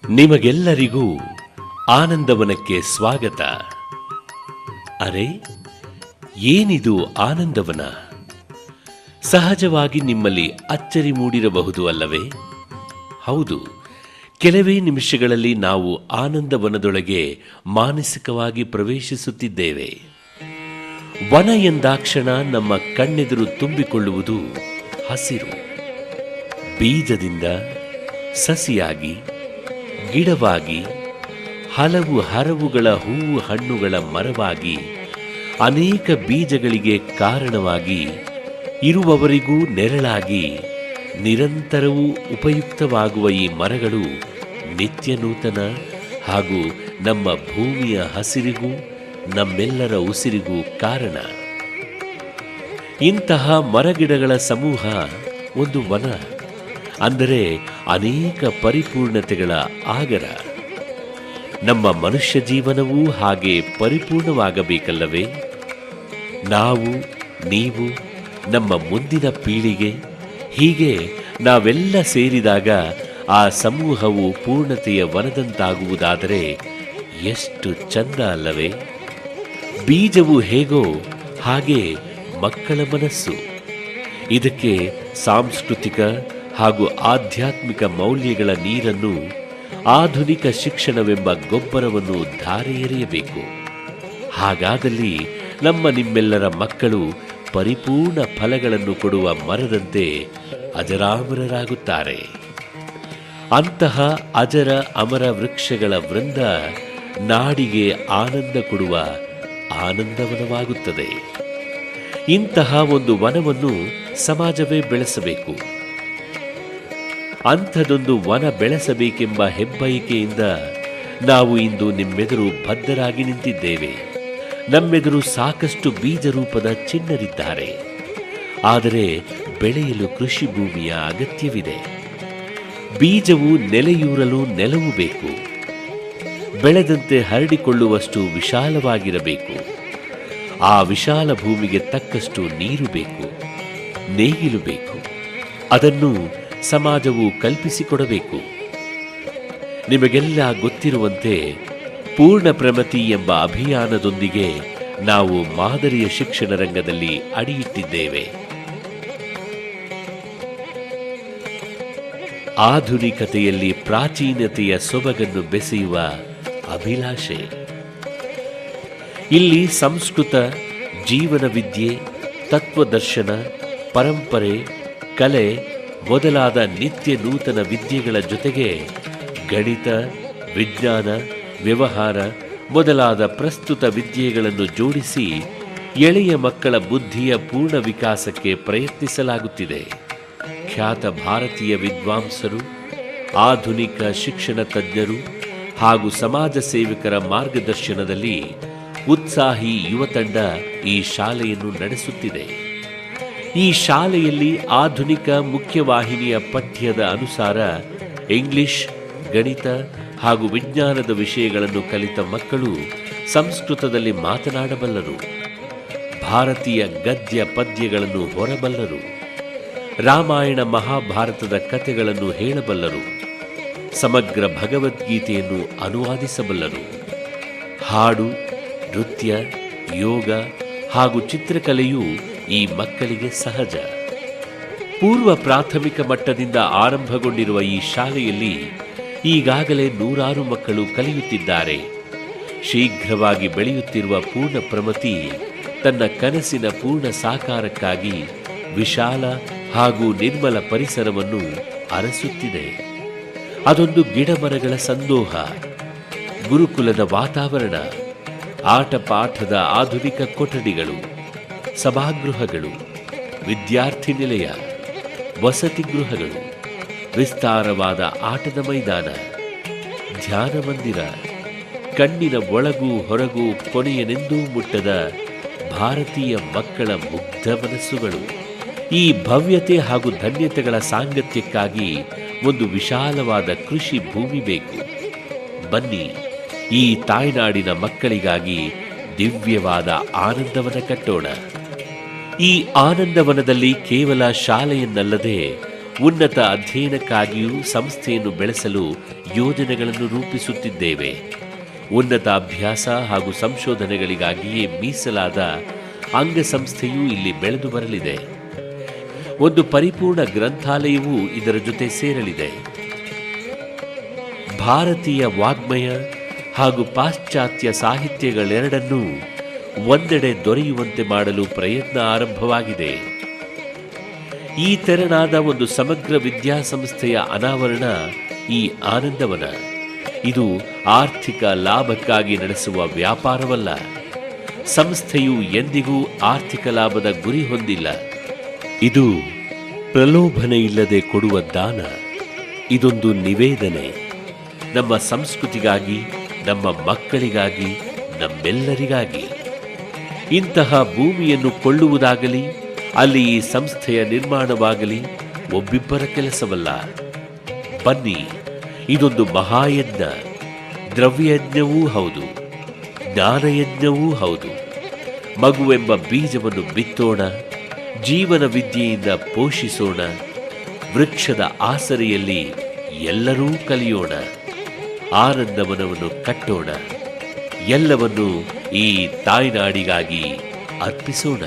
ನಿಮಗೆಲ್ಲರಿಗೂ ಆನಂದವನಕ್ಕೆ ಸ್ವಾಗತ. ಅರೆ, ಏನಿದು ಆನಂದವನ? ಸಹಜವಾಗಿ ನಿಮ್ಮಲ್ಲಿ ಅಚ್ಚರಿ ಮೂಡಿರಬಹುದು ಅಲ್ಲವೇ? ಹೌದು, ಕೆಲವೇ ನಿಮಿಷಗಳಲ್ಲಿ ನಾವು ಆನಂದವನದೊಳಗೆ ಮಾನಸಿಕವಾಗಿ ಪ್ರವೇಶಿಸುತ್ತಿದ್ದೇವೆ. ವನ ಎಂದಾಕ್ಷಣ ನಮ್ಮ ಕಣ್ಣೆದುರು ತುಂಬಿಕೊಳ್ಳುವುದು ಹಸಿರು. ಬೀಜದಿಂದ ಸಸಿಯಾಗಿ, ಗಿಡವಾಗಿ, ಹಲವು ಹರವುಗಳ ಹೂವು ಹಣ್ಣುಗಳ ಮರವಾಗಿ, ಅನೇಕ ಬೀಜಗಳಿಗೆ ಕಾರಣವಾಗಿ, ಇರುವವರಿಗೂ ನೆರಳಾಗಿ, ನಿರಂತರವೂ ಉಪಯುಕ್ತವಾಗುವ ಈ ಮರಗಳು ನಿತ್ಯ ನೂತನ ಹಾಗೂ ನಮ್ಮ ಭೂಮಿಯ ಹಸಿರಿಗೂ ನಮ್ಮೆಲ್ಲರ ಉಸಿರಿಗೂ ಕಾರಣ. ಇಂತಹ ಮರಗಿಡಗಳ ಸಮೂಹ ಒಂದು ವನ, ಅಂದರೆ ಅನೇಕ ಪರಿಪೂರ್ಣತೆಗಳ ಆಗರ. ನಮ್ಮ ಮನುಷ್ಯ ಜೀವನವೂ ಹಾಗೆ ಪರಿಪೂರ್ಣವಾಗಬೇಕಲ್ಲವೇ? ನಾವು, ನೀವು, ನಮ್ಮ ಮುಂದಿನ ಪೀಳಿಗೆ, ಹೀಗೆ ನಾವೆಲ್ಲ ಸೇರಿದಾಗ ಆ ಸಮೂಹವು ಪೂರ್ಣತೆಯ ವನದಂತಾಗುವುದಾದರೆ ಎಷ್ಟು ಚಂದ ಅಲ್ಲವೇ? ಬೀಜವು ಹೇಗೋ ಹಾಗೆ ಮಕ್ಕಳ ಮನಸ್ಸು. ಇದಕ್ಕೆ ಸಾಂಸ್ಕೃತಿಕ ಹಾಗೂ ಆಧ್ಯಾತ್ಮಿಕ ಮೌಲ್ಯಗಳ ನೀರನ್ನು, ಆಧುನಿಕ ಶಿಕ್ಷಣವೆಂಬ ಗೊಬ್ಬರವನ್ನು ಧಾರೆ ಎರೆಯಬೇಕು. ಹಾಗಾದಲ್ಲಿ ನಿಮ್ಮೆಲ್ಲರ ಮಕ್ಕಳು ಪರಿಪೂರ್ಣ ಫಲಗಳನ್ನು ಕೊಡುವ ಮರದಂತೆ ಅಜರಾಮರರಾಗುತ್ತಾರೆ. ಅಂತಹ ಅಜರ ಅಮರ ವೃಕ್ಷಗಳ ವೃಂದ ನಾಡಿಗೆ ಆನಂದ ಕೊಡುವ ಆನಂದವನವಾಗುತ್ತದೆ. ಇಂತಹ ಒಂದು ವನವನ್ನು ಸಮಾಜವೇ ಬೆಳೆಸಬೇಕು. ಅಂಥದೊಂದು ವನ ಬೆಳೆಸಬೇಕೆಂಬ ಹೆಬ್ಬಯಕೆಯಿಂದ ನಾವು ಇಂದು ನಿಮ್ಮೆದುರು ಬದ್ಧರಾಗಿ ನಿಂತಿದ್ದೇವೆ. ನಮ್ಮೆದುರು ಸಾಕಷ್ಟು ಬೀಜ ರೂಪದ ಚಿಣ್ಣರಿದ್ದಾರೆ. ಆದರೆ ಬೆಳೆಯಲು ಕೃಷಿ ಭೂಮಿಯ ಅಗತ್ಯವಿದೆ. ಬೀಜವು ನೆಲೆಯೂರಲು ನೆಲವು ಬೇಕು. ಬೆಳೆದಂತೆ ಹರಡಿಕೊಳ್ಳುವಷ್ಟು ವಿಶಾಲವಾಗಿರಬೇಕು. ಆ ವಿಶಾಲ ಭೂಮಿಗೆ ತಕ್ಕಷ್ಟು ನೀರು ಬೇಕು, ನೇಗಿಲು ಬೇಕು. ಅದನ್ನು ಸಮಾಜವು ಕಲ್ಪಿಸಿಕೊಡಬೇಕು. ನಿಮಗೆಲ್ಲ ಗೊತ್ತಿರುವಂತೆ ಪೂರ್ಣ ಪ್ರಗತಿ ಎಂಬ ಅಭಿಯಾನದೊಂದಿಗೆ ನಾವು ಮಾದರಿಯ ಶಿಕ್ಷಣ ರಂಗದಲ್ಲಿ ಅಡಿಯಿಟ್ಟಿದ್ದೇವೆ. ಆಧುನಿಕತೆಯಲ್ಲಿ ಪ್ರಾಚೀನತೆಯ ಸೊಬಗನ್ನು ಬೆಸೆಯುವ ಅಭಿಲಾಷೆ. ಇಲ್ಲಿ ಸಂಸ್ಕೃತ, ಜೀವನ ವಿದ್ಯೆ, ತತ್ವದರ್ಶನ, ಪರಂಪರೆ, ಕಲೆ ಮೊದಲಾದ ನಿತ್ಯ ನೂತನ ವಿದ್ಯೆಗಳ ಜೊತೆಗೆ ಗಣಿತ, ವಿಜ್ಞಾನ, ವ್ಯವಹಾರ ಮೊದಲಾದ ಪ್ರಸ್ತುತ ವಿದ್ಯೆಗಳನ್ನು ಜೋಡಿಸಿ ಎಳೆಯ ಮಕ್ಕಳ ಬುದ್ಧಿಯ ಪೂರ್ಣ ವಿಕಾಸಕ್ಕೆ ಪ್ರಯತ್ನಿಸಲಾಗುತ್ತಿದೆ. ಖ್ಯಾತ ಭಾರತೀಯ ವಿದ್ವಾಂಸರು, ಆಧುನಿಕ ಶಿಕ್ಷಣ ತಜ್ಞರು ಹಾಗೂ ಸಮಾಜ ಸೇವಕರ ಮಾರ್ಗದರ್ಶನದಲ್ಲಿ ಉತ್ಸಾಹಿ ಯುವ ತಂಡ ಈ ಶಾಲೆಯನ್ನು ನಡೆಸುತ್ತಿದೆ. ಈ ಶಾಲೆಯಲ್ಲಿ ಆಧುನಿಕ ಮುಖ್ಯವಾಹಿನಿಯ ಪಠ್ಯದ ಅನುಸಾರ ಇಂಗ್ಲಿಷ್, ಗಣಿತ ಹಾಗೂ ವಿಜ್ಞಾನದ ವಿಷಯಗಳನ್ನು ಕಲಿತ ಮಕ್ಕಳು ಸಂಸ್ಕೃತದಲ್ಲಿ ಮಾತನಾಡಬಲ್ಲರು, ಭಾರತೀಯ ಗದ್ಯ ಪದ್ಯಗಳನ್ನು ಹೊರಬಲ್ಲರು, ರಾಮಾಯಣ ಮಹಾಭಾರತದ ಕಥೆಗಳನ್ನು ಹೇಳಬಲ್ಲರು, ಸಮಗ್ರ ಭಗವದ್ಗೀತೆಯನ್ನು ಅನುವಾದಿಸಬಲ್ಲರು. ಹಾಡು, ನೃತ್ಯ, ಯೋಗ ಹಾಗೂ ಚಿತ್ರಕಲೆಯು ಈ ಮಕ್ಕಳಿಗೆ ಸಹಜ. ಪೂರ್ವ ಪ್ರಾಥಮಿಕ ಮಟ್ಟದಿಂದ ಆರಂಭಗೊಂಡಿರುವ ಈ ಶಾಲೆಯಲ್ಲಿ ಈಗಾಗಲೇ 100 ಮಕ್ಕಳು ಕಲಿಯುತ್ತಿದ್ದಾರೆ. ಶೀಘ್ರವಾಗಿ ಬೆಳೆಯುತ್ತಿರುವ ಪೂರ್ಣ ಪ್ರಗತಿ ತನ್ನ ಕನಸಿನ ಪೂರ್ಣ ಸಾಕಾರಕ್ಕಾಗಿ ವಿಶಾಲ ಹಾಗೂ ನಿರ್ಮಲ ಪರಿಸರವನ್ನು ಅರಸುತ್ತಿದೆ. ಅದೊಂದು ಗಿಡಮರಗಳ ಸಂದೋಹ, ಗುರುಕುಲದ ವಾತಾವರಣ, ಆಟ ಪಾಠದ ಆಧುನಿಕ ಕೊಠಡಿಗಳು, ಸಭಾಗೃಹಗಳು, ವಿದ್ಯಾರ್ಥಿ ನಿಲಯ, ವಸತಿ ಗೃಹಗಳು, ವಿಸ್ತಾರವಾದ ಆಟದ ಮೈದಾನ, ಧ್ಯಾನ ಮಂದಿರ, ಕಣ್ಣಿನ ಒಳಗೂ ಹೊರಗೂ ಕೊನೆಯನೆಂದೂ ಮುಟ್ಟದ ಭಾರತೀಯ ಮಕ್ಕಳ ಮುಗ್ಧ ಮನಸ್ಸುಗಳು. ಈ ಭವ್ಯತೆ ಹಾಗೂ ಧನ್ಯತೆಗಳ ಸಾಂಗತ್ಯಕ್ಕಾಗಿ ಒಂದು ವಿಶಾಲವಾದ ಕೃಷಿ ಭೂಮಿ ಬೇಕು. ಬನ್ನಿ, ಈ ತಾಯ್ನಾಡಿನ ಮಕ್ಕಳಿಗಾಗಿ ದಿವ್ಯವಾದ ಆನಂದವನ ಕಟ್ಟೋಣ. ಈ ಆನಂದವನದಲ್ಲಿ ಕೇವಲ ಶಾಲೆಯನ್ನಲ್ಲದೆ ಉನ್ನತ ಅಧ್ಯಯನಕ್ಕಾಗಿಯೂ ಸಂಸ್ಥೆಯನ್ನು ಬೆಳೆಸಲು ಯೋಜನೆಗಳನ್ನು ರೂಪಿಸುತ್ತಿದ್ದೇವೆ. ಉನ್ನತ ಅಭ್ಯಾಸ ಹಾಗೂ ಸಂಶೋಧನೆಗಳಿಗಾಗಿಯೇ ಮೀಸಲಾದ ಅಂಗಸಂಸ್ಥೆಯೂ ಇಲ್ಲಿ ಬೆಳೆದು ಬರಲಿದೆ. ಒಂದು ಪರಿಪೂರ್ಣ ಗ್ರಂಥಾಲಯವೂ ಇದರ ಜೊತೆ ಸೇರಲಿದೆ. ಭಾರತೀಯ ವಾಗ್ಮಯ ಹಾಗೂ ಪಾಶ್ಚಾತ್ಯ ಸಾಹಿತ್ಯಗಳೆರಡನ್ನೂ ಒಂದೆಡೆ ದೊರೆಯುವಂತೆ ಮಾಡಲು ಪ್ರಯತ್ನ ಆರಂಭವಾಗಿದೆ. ಈ ತೆರನಾದ ಒಂದು ಸಮಗ್ರ ವಿದ್ಯಾಸಂಸ್ಥೆಯ ಅನಾವರಣ ಈ ಆನಂದವನ. ಇದು ಆರ್ಥಿಕ ಲಾಭಕ್ಕಾಗಿ ನಡೆಸುವ ವ್ಯಾಪಾರವಲ್ಲ. ಸಂಸ್ಥೆಯು ಎಂದಿಗೂ ಆರ್ಥಿಕ ಲಾಭದ ಗುರಿ ಹೊಂದಿಲ್ಲ. ಇದು ಪ್ರಲೋಭನೆ ಇಲ್ಲದೆ ಕೊಡುವ ದಾನ. ಇದೊಂದು ನಿವೇದನೆ, ನಮ್ಮ ಸಂಸ್ಕೃತಿಗಾಗಿ, ನಮ್ಮ ಮಕ್ಕಳಿಗಾಗಿ, ನಮ್ಮೆಲ್ಲರಿಗಾಗಿ. ಇಂತಹ ಭೂಮಿಯನ್ನು ಕೊಳ್ಳುವುದಾಗಲಿ, ಅಲ್ಲಿ ಈ ಸಂಸ್ಥೆಯ ನಿರ್ಮಾಣವಾಗಲಿ ಒಬ್ಬಿಬ್ಬರ ಕೆಲಸವಲ್ಲ. ಬನ್ನಿ, ಇದೊಂದು ಮಹಾಯಜ್ಞ, ದ್ರವ್ಯಯಜ್ಞವೂ ಹೌದು, ಜ್ಞಾನಯಜ್ಞವೂ ಹೌದು. ಮಗುವೆಂಬ ಬೀಜವನ್ನು ಬಿತ್ತೋಣ, ಜೀವನ ವಿದ್ಯೆಯಿಂದ ಪೋಷಿಸೋಣ. ವೃಕ್ಷದ ಆಸರೆಯಲ್ಲಿ ಎಲ್ಲರೂ ಕಲಿಯೋಣ. ಆನಂದವನವನ್ನು ಕಟ್ಟೋಣ. ಎಲ್ಲವನ್ನೂ ಈ ತಾಯ್ನಾಡಿಗಾಗಿ ಅರ್ಪಿಸೋಣ.